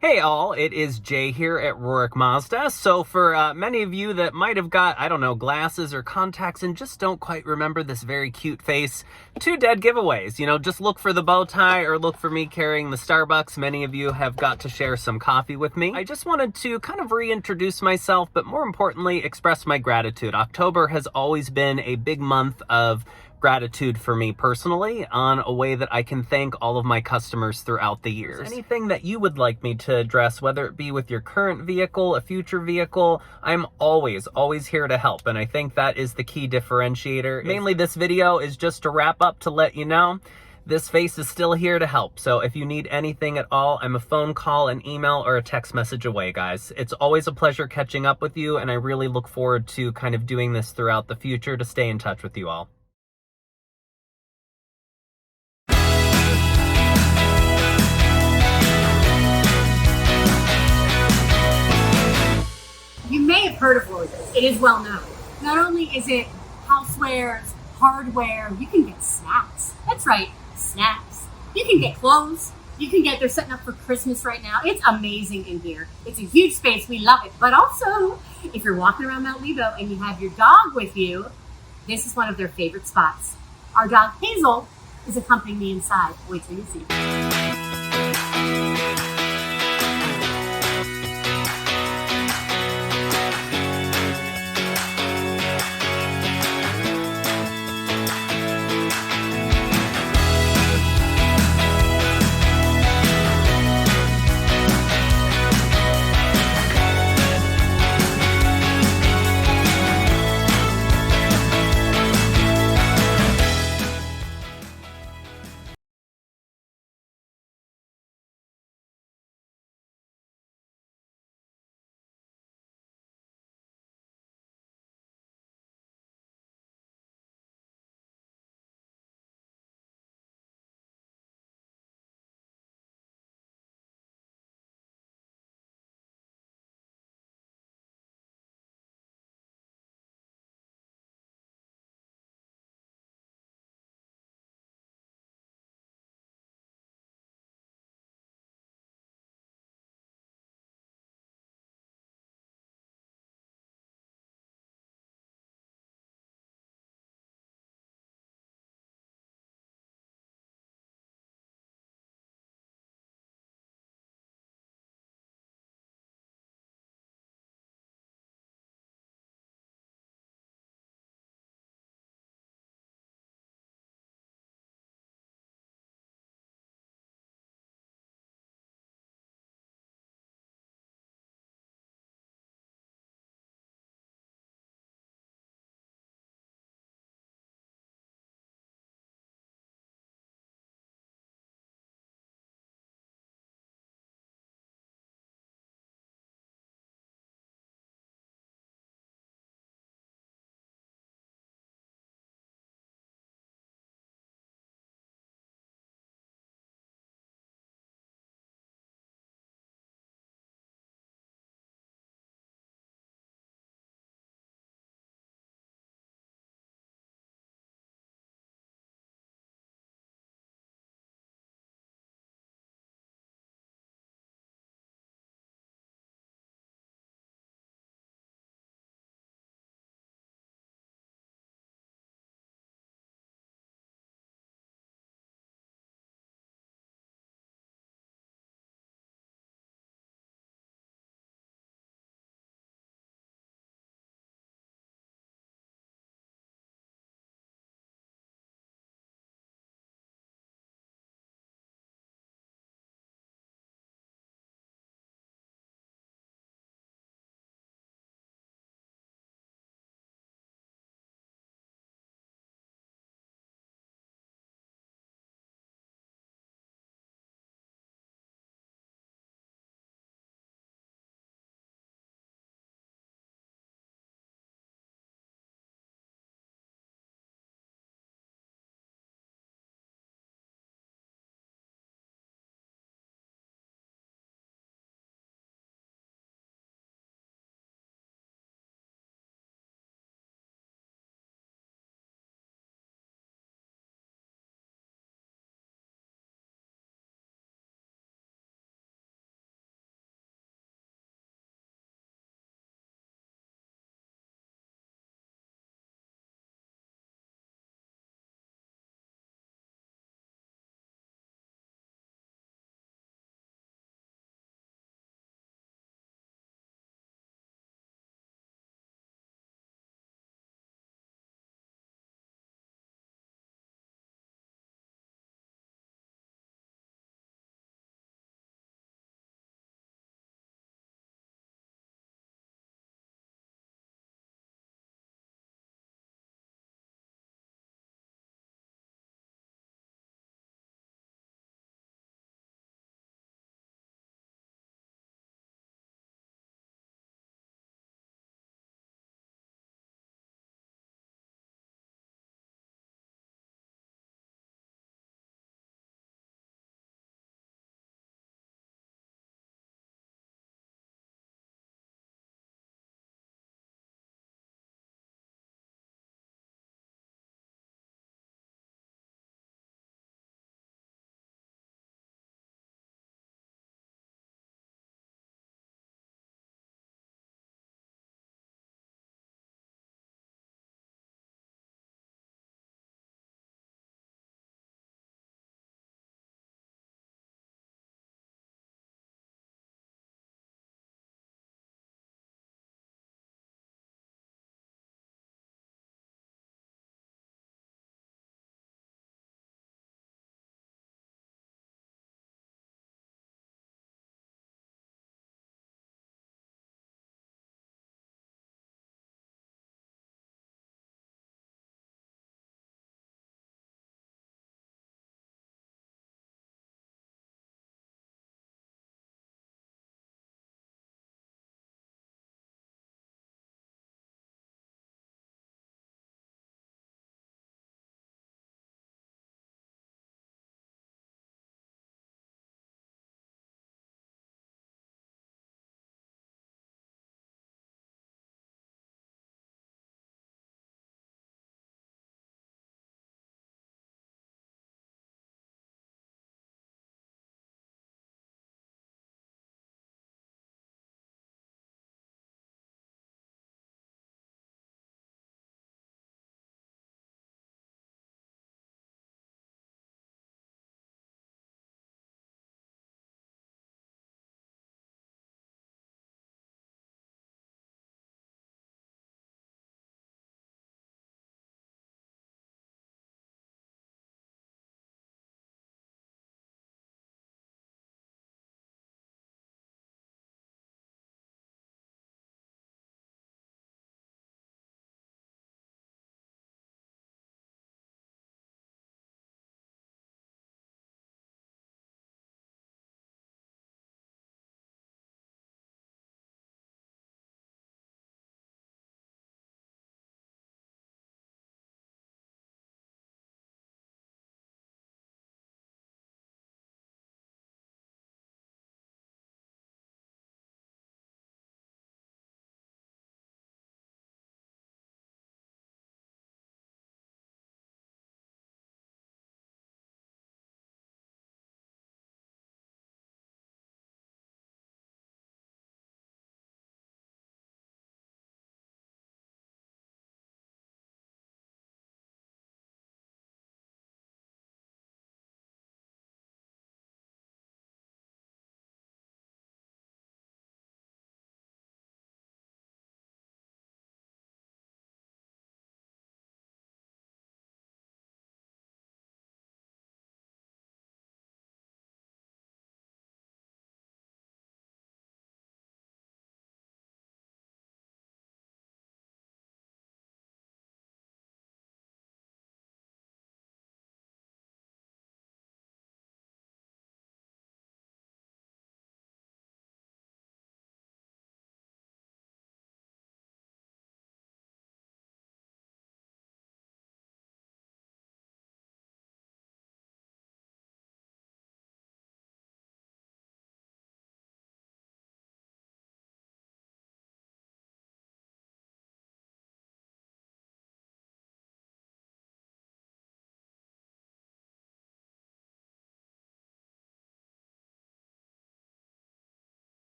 Hey all, it is Jay here at Rorik Mazda. So for many of you that might have got, I don't know, glasses or contacts and just don't quite remember this very cute face, 2 dead giveaways. You know, just look for the bow tie or look for me carrying the Starbucks. Many of you have got to share some coffee with me. I just wanted to kind of reintroduce myself, but more importantly, express my gratitude. October has always been a big month of gratitude for me personally on a way that I can thank all of my customers throughout the years. Anything that you would like me to address, whether it be with your current vehicle, a future vehicle, I'm always here to help. And I think that is the key differentiator. Mainly this video is just to wrap up to let you know this face is still here to help. So if you need anything at all, I'm a phone call, an email, or a text message away, guys. It's always a pleasure catching up with you, and I really look forward to kind of doing this throughout the future to stay in touch with you all. You may have heard of Rorik. It is well known. Not only is it housewares, hardware, you can get snacks. That's right, snacks. You can get clothes. You can get, they're setting up for Christmas right now. It's amazing in here. It's a huge space. We love it. But also, if you're walking around Mount Lebo and you have your dog with you, this is one of their favorite spots. Our dog Hazel is accompanying me inside. Wait till you see.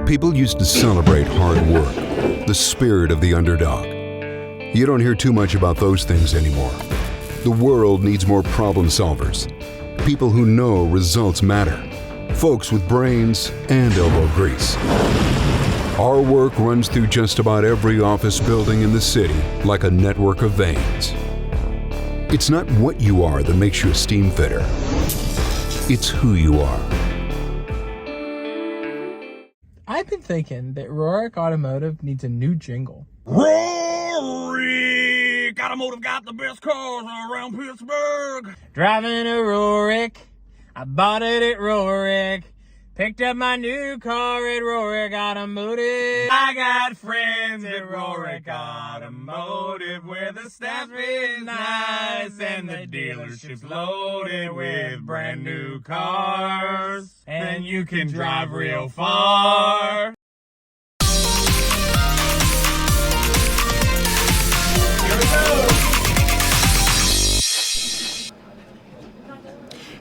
People used to celebrate hard work, the spirit of the underdog. You don't hear too much about those things anymore. The world needs more problem solvers, people who know results matter, folks with brains and elbow grease. Our work runs through just about every office building in the city like a network of veins. It's not what you are that makes you a steam fitter. It's who you are. I've been thinking that Rorick Automotive needs a new jingle. Rorik Automotive got the best cars around Pittsburgh. Driving a Rorick, I bought it at Rorick. Picked up my new car at Rorick Automotive. I got friends at Rorick Automotive where the staff is nice and the dealership's loaded with brand new cars. And you can drive real far. Here we go.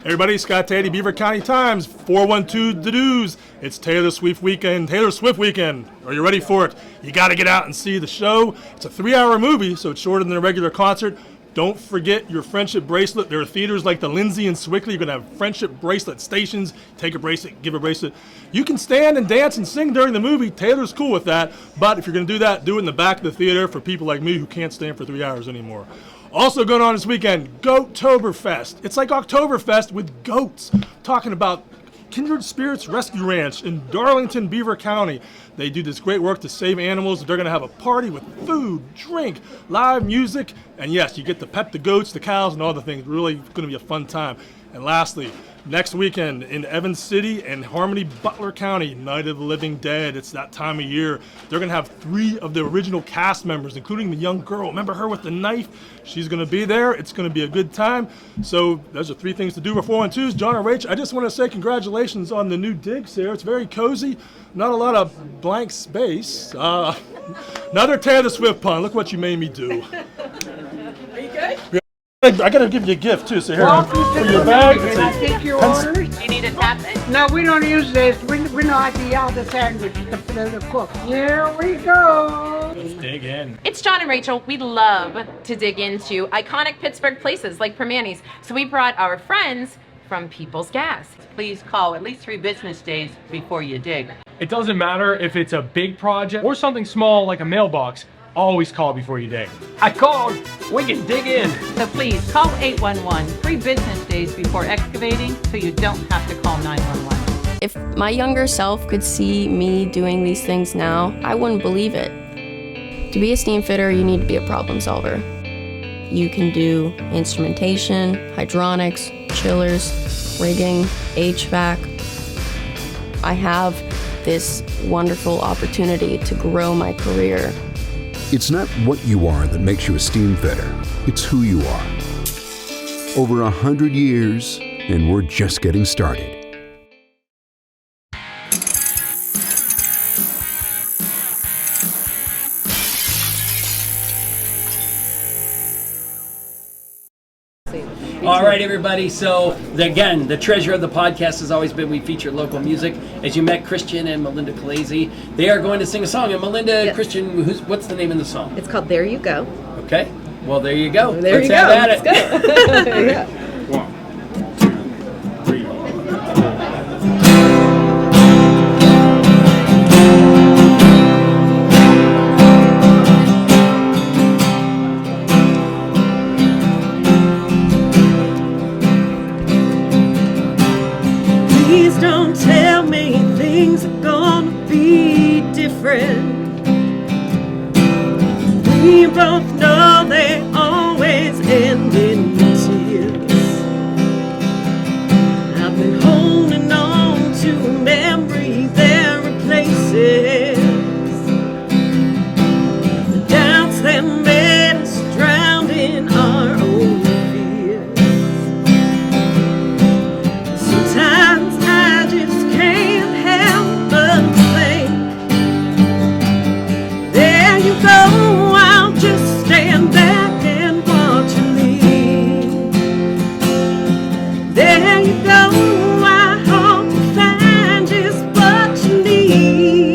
Everybody, Scott Taddy, Beaver County Times, 412 The News. It's Taylor Swift weekend. Are you ready for it? You got to get out and see the show. It's a 3-hour movie, so it's shorter than a regular concert. Don't forget your friendship bracelet. There are theaters like the Lindsay and Swickley. You're going to have friendship bracelet stations. Take a bracelet, give a bracelet. You can stand and dance and sing during the movie. Taylor's cool with that. But if you're going to do that, do it in the back of the theater for people like me who can't stand for 3 hours anymore. Also going on this weekend, Goattoberfest. It's like Oktoberfest with goats. Talking about Kindred Spirits Rescue Ranch in Darlington, Beaver County. They do this great work to save animals. They're going to have a party with food, drink, live music, and yes, you get to pet the goats, the cows, and all the things. Really going to be a fun time. And lastly, next weekend in Evans City and Harmony, Butler County, Night of the Living Dead. It's that time of year. They're going to have 3 of the original cast members, including the young girl. Remember her with the knife? She's going to be there. It's going to be a good time. So those are 3 things to do for 412s. John and Rach, I just want to say congratulations on the new digs here. It's very cozy. Not a lot of blank space. Another Taylor Swift pun. Look what you made me do. Are you good? I gotta give you a gift too. So here, for your bag. Can I take your order? You need a tap it? No, we don't use this. We know how to yell the sandwich to cook. Here we go. Let's dig in. It's John and Rachel. We love to dig into iconic Pittsburgh places like Permanis. So we brought our friends from People's Gas. Please call at least 3 business days before you dig. It doesn't matter if it's a big project or something small like a mailbox. Always call before you dig. I called. We can dig in. So please call 811 3 business days before excavating so you don't have to call 911. If my younger self could see me doing these things now, I wouldn't believe it. To be a steam fitter, you need to be a problem solver. You can do instrumentation, hydronics, chillers, rigging, HVAC. I have this wonderful opportunity to grow my career. It's not what you are that makes you a steam fitter. It's who you are. Over 100 years, and we're just getting started. All right, everybody. So, again, the treasure of the podcast has always been we feature local music. As you met Christian and Melinda Calese, they are going to sing a song. And Melinda, yes. Christian, what's the name of the song? It's called There You Go. Okay. Well, there you go. There Let's you have go. at it. Let's go. Yeah. 1, 2, 3. Please don't tell me things are gonna be different. We both know they always end in tears. I've been holding on to memories that replaces the doubts that made us drown in our own fears. Sometimes I just can't help but think, there you go, I'll just stand back and watch you leave. There you go, I hope you find just what you need.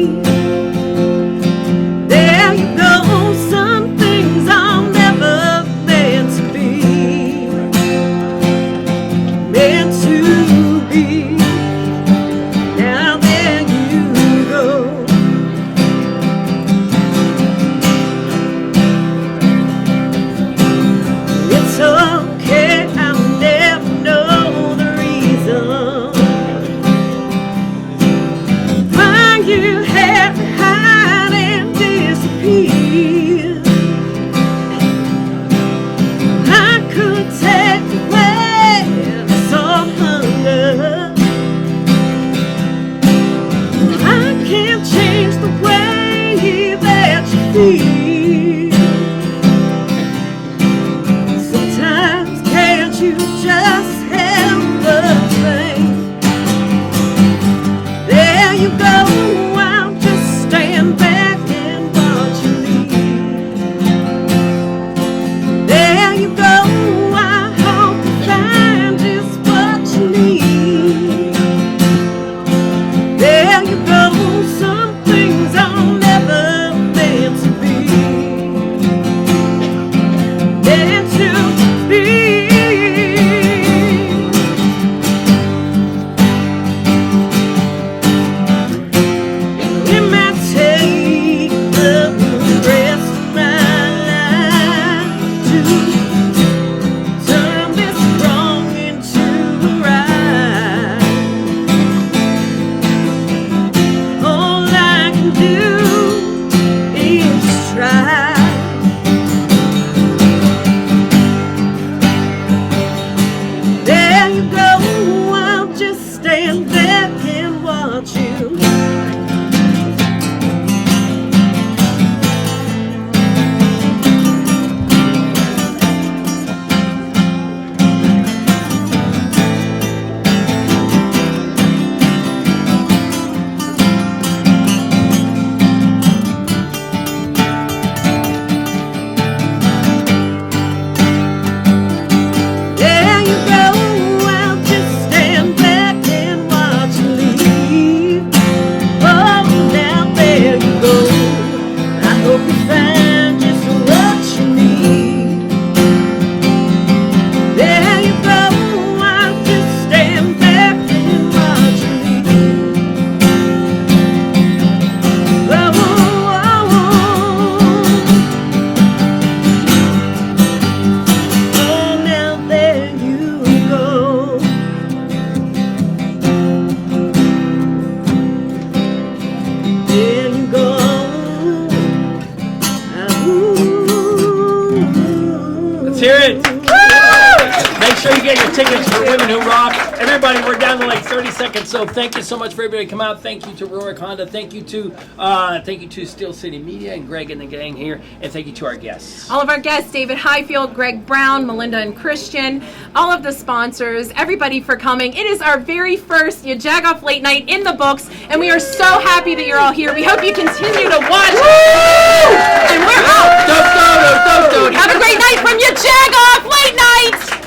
get your tickets for Women Who Rock. Everybody, we're down to like 30 seconds, so thank you so much for everybody to come out. Thank you to Rorik Honda. Thank you to Steel City Media and Greg and the gang here, and thank you to our guests. All of our guests, David Highfield, Greg Brown, Melinda and Christian, all of the sponsors, everybody for coming. It is our very first Jagoff Late Night in the books, and we are so happy that you're all here. We hope you continue to watch. Woo! And we're out. Have a great night from Jagoff Late Night.